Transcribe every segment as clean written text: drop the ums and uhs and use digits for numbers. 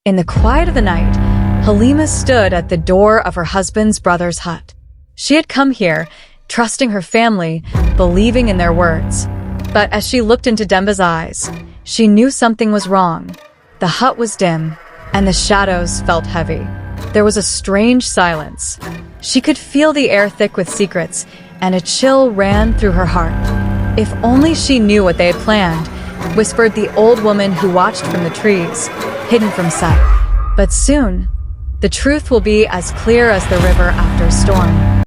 In the quiet of the night, Halima stood at the door of her husband's brother's hut. She had come here, trusting her family, believing in their words. But as she looked into Demba's eyes, she knew something was wrong. The hut was dim, and the shadows felt heavy. There was a strange silence. She could feel the air thick with secrets, and a chill ran through her heart. If only she knew what they had planned, whispered the old woman who watched from the trees, hidden from sight. But soon, the truth will be as clear as the river after a storm.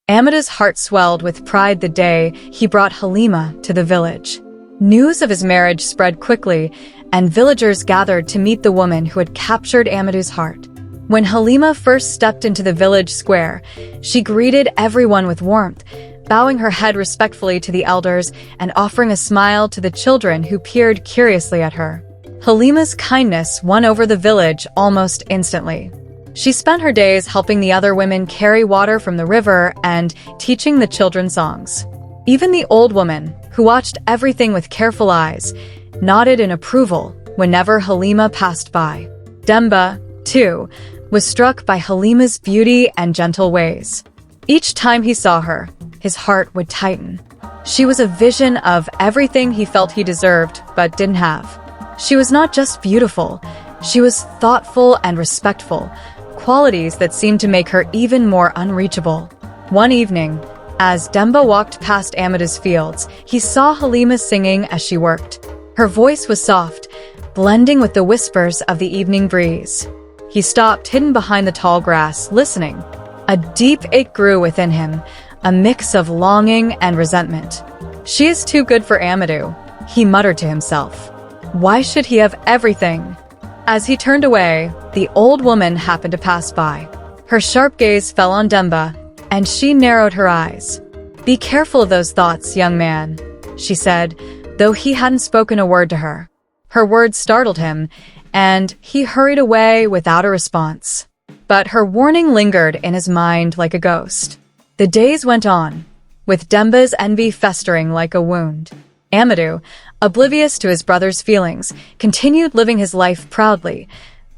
Amadu's heart swelled with pride the day he brought Halima to the village. News of his marriage spread quickly, and villagers gathered to meet the woman who had captured Amadu's heart. When Halima first stepped into the village square, she greeted everyone with warmth, bowing her head respectfully to the elders and offering a smile to the children who peered curiously at her. Halima's kindness won over the village almost instantly. She spent her days helping the other women carry water from the river and teaching the children songs. Even the old woman, who watched everything with careful eyes, nodded in approval whenever Halima passed by. Demba, too, was struck by Halima's beauty and gentle ways. Each time he saw her, his heart would tighten. She was a vision of everything he felt he deserved but didn't have. She was not just beautiful, she was thoughtful and respectful, qualities that seemed to make her even more unreachable. One evening, as Demba walked past Amadu's fields, he saw Halima singing as she worked. Her voice was soft, blending with the whispers of the evening breeze. He stopped, hidden behind the tall grass, listening. A deep ache grew within him, a mix of longing and resentment. "She is too good for Amadu," he muttered to himself. "Why should he have everything?" As he turned away, the old woman happened to pass by. Her sharp gaze fell on Demba, and she narrowed her eyes. "Be careful of those thoughts, young man," she said, though he hadn't spoken a word to her. Her words startled him, and he hurried away without a response. But her warning lingered in his mind like a ghost. The days went on, with Demba's envy festering like a wound. Amadu, oblivious to his brother's feelings, continued living his life proudly,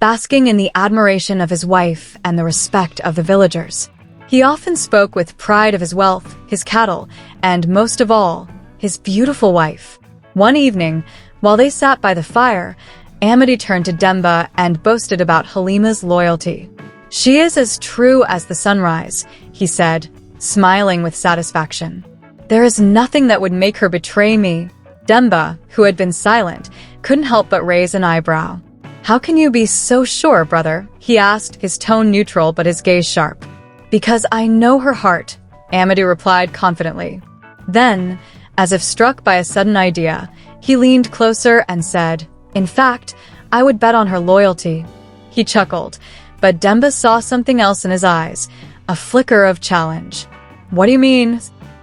basking in the admiration of his wife and the respect of the villagers. He often spoke with pride of his wealth, his cattle, and most of all, his beautiful wife. One evening, while they sat by the fire, Amadu turned to Demba and boasted about Halima's loyalty. "She is as true as the sunrise," he said, smiling with satisfaction. "There is nothing that would make her betray me." Demba, who had been silent, couldn't help but raise an eyebrow. "How can you be so sure, brother?" he asked, his tone neutral but his gaze sharp. "Because I know her heart," Amadu replied confidently. Then, as if struck by a sudden idea, he leaned closer and said, "In fact, I would bet on her loyalty." He chuckled, but Demba saw something else in his eyes, a flicker of challenge. "What do you mean?"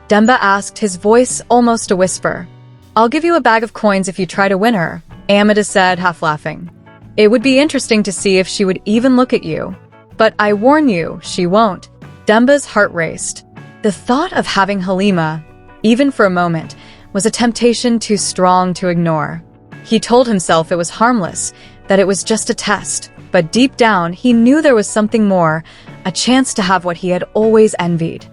Demba asked, his voice almost a whisper. "I'll give you a bag of coins if you try to win her," Amadu said, half laughing. "It would be interesting to see if she would even look at you. But I warn you, she won't." Demba's heart raced. The thought of having Halima, even for a moment, was a temptation too strong to ignore. He told himself it was harmless, that it was just a test, but deep down he knew there was something more, a chance to have what he had always envied.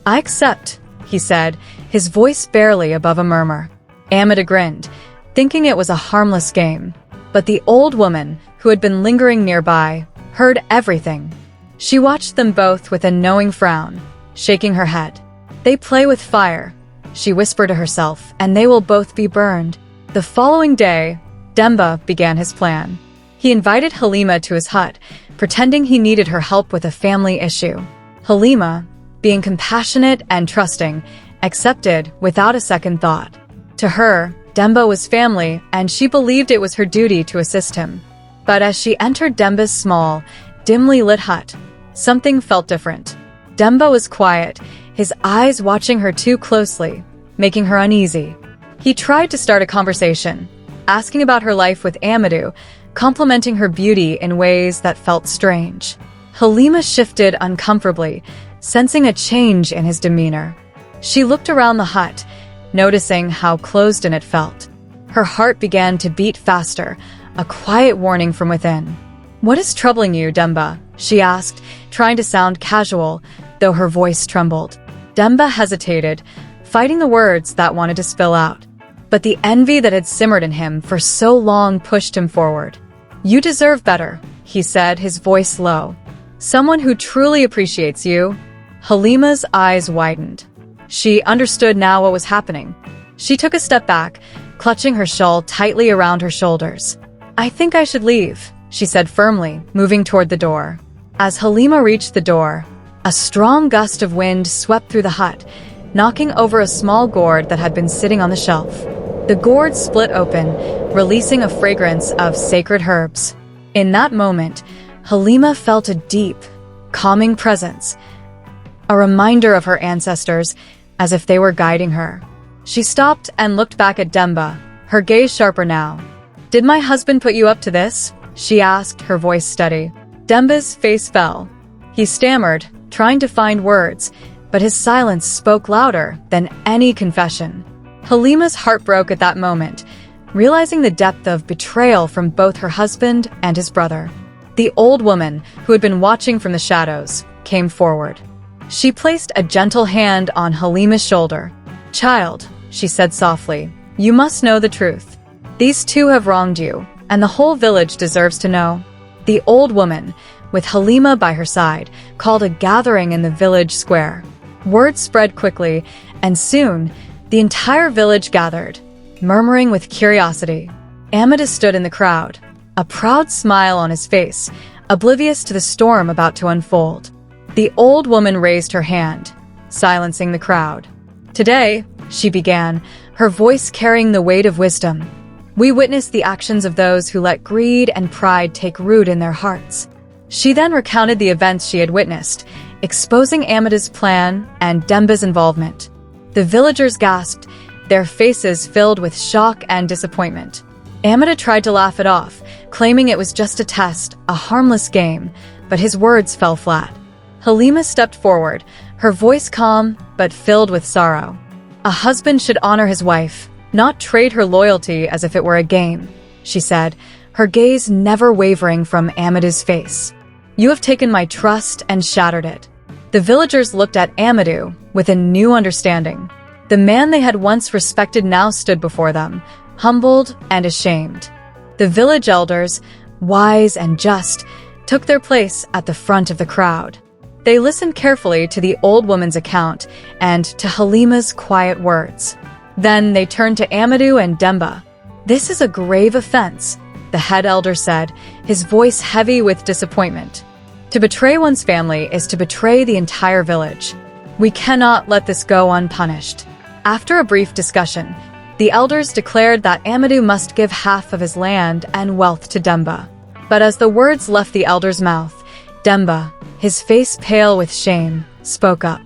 "I accept," he said, his voice barely above a murmur. Amadu grinned, thinking it was a harmless game. But the old woman, who had been lingering nearby, heard everything. She watched them both with a knowing frown, shaking her head. "They play with fire," she whispered to herself, "and they will both be burned." The following day, Demba began his plan. He invited Halima to his hut, pretending he needed her help with a family issue. Halima, being compassionate and trusting, accepted without a second thought. To her, Demba was family, and she believed it was her duty to assist him. But as she entered Demba's small, dimly lit hut, something felt different. Demba was quiet, his eyes watching her too closely, making her uneasy. He tried to start a conversation, asking about her life with Amadu, complimenting her beauty in ways that felt strange. Halima shifted uncomfortably, sensing a change in his demeanor. She looked around the hut, noticing how closed-in it felt. Her heart began to beat faster, a quiet warning from within. "What is troubling you, Demba?" she asked, trying to sound casual, though her voice trembled. Demba hesitated, fighting the words that wanted to spill out. But the envy that had simmered in him for so long pushed him forward. "You deserve better," he said, his voice low. "Someone who truly appreciates you." Halima's eyes widened. She understood now what was happening. She took a step back, clutching her shawl tightly around her shoulders. "I think I should leave," she said firmly, moving toward the door. As Halima reached the door, a strong gust of wind swept through the hut, knocking over a small gourd that had been sitting on the shelf. The gourd split open, releasing a fragrance of sacred herbs. In that moment, Halima felt a deep, calming presence, a reminder of her ancestors, as if they were guiding her. She stopped and looked back at Demba, her gaze sharper now. "Did my husband put you up to this?" she asked, her voice steady. Demba's face fell. He stammered, trying to find words, but his silence spoke louder than any confession. Halima's heart broke at that moment, realizing the depth of betrayal from both her husband and his brother. The old woman, who had been watching from the shadows, came forward. She placed a gentle hand on Halima's shoulder. "Child," she said softly, "you must know the truth. These two have wronged you, and the whole village deserves to know." The old woman, with Halima by her side, called a gathering in the village square. Word spread quickly, and soon, the entire village gathered, murmuring with curiosity. Amadu stood in the crowd, a proud smile on his face, oblivious to the storm about to unfold. The old woman raised her hand, silencing the crowd. "Today," she began, her voice carrying the weight of wisdom, "we witnessed the actions of those who let greed and pride take root in their hearts." She then recounted the events she had witnessed, exposing Amadu's plan and Demba's involvement. The villagers gasped, their faces filled with shock and disappointment. Amadu tried to laugh it off, claiming it was just a test, a harmless game, but his words fell flat. Halima stepped forward, her voice calm but filled with sorrow. "A husband should honor his wife, not trade her loyalty as if it were a game," she said, her gaze never wavering from Amadu's face. "You have taken my trust and shattered it." The villagers looked at Amadu with a new understanding. The man they had once respected now stood before them, humbled and ashamed. The village elders, wise and just, took their place at the front of the crowd. They listened carefully to the old woman's account and to Halima's quiet words. Then they turned to Amadu and Demba. "This is a grave offense," the head elder said, his voice heavy with disappointment. "To betray one's family is to betray the entire village. We cannot let this go unpunished." After a brief discussion, the elders declared that Amadu must give half of his land and wealth to Demba. But as the words left the elder's mouth, Demba, his face pale with shame, spoke up.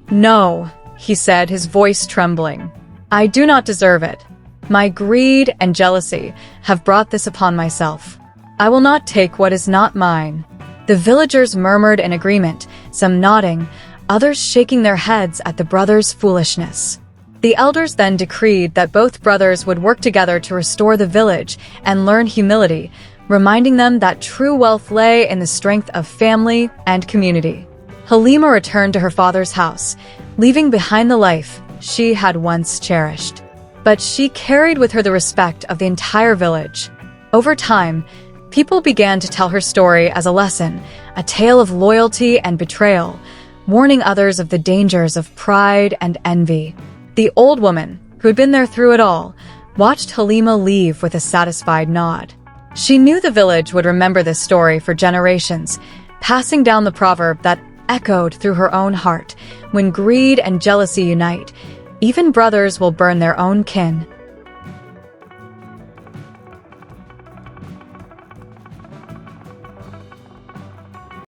"No," he said, his voice trembling. "I do not deserve it. My greed and jealousy have brought this upon myself. I will not take what is not mine." The villagers murmured in agreement, some nodding, others shaking their heads at the brothers' foolishness. The elders then decreed that both brothers would work together to restore the village and learn humility, reminding them that true wealth lay in the strength of family and community. Halima returned to her father's house, leaving behind the life she had once cherished. But she carried with her the respect of the entire village. Over time, people began to tell her story as a lesson, a tale of loyalty and betrayal, warning others of the dangers of pride and envy. The old woman, who had been there through it all, watched Halima leave with a satisfied nod. She knew the village would remember this story for generations, passing down the proverb that echoed through her own heart: when greed and jealousy unite, even brothers will burn their own kin.